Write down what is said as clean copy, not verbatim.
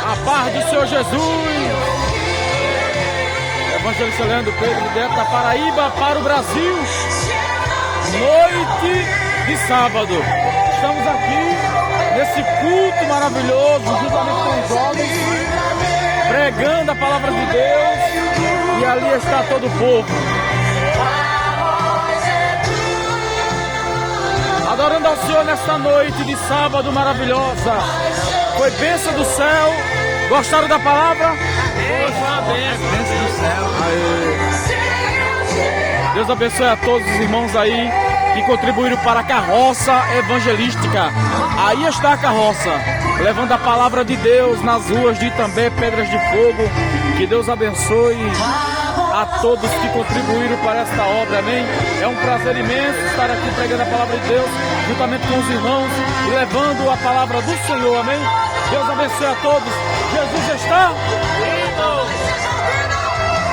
A paz do Senhor Jesus. Evangelista Leandro Pedro, direto da Paraíba para o Brasil. Noite de sábado. Estamos aqui nesse culto maravilhoso, juntamente com os jovens, pregando a palavra de Deus. E ali está todo o povo, adorando ao Senhor nesta noite de sábado maravilhosa. Foi bênção do céu. Gostaram da palavra? Foi uma bênção do céu. Deus abençoe a todos os irmãos aí que contribuíram para a carroça evangelística. Aí está a carroça, levando a palavra de Deus nas ruas de Itambé, Pedras de Fogo. Que Deus abençoe a todos que contribuíram para esta obra, amém? É um prazer imenso estar aqui pregando a palavra de Deus, juntamente com os irmãos, e levando a palavra do Senhor, amém? Deus abençoe a todos. Jesus está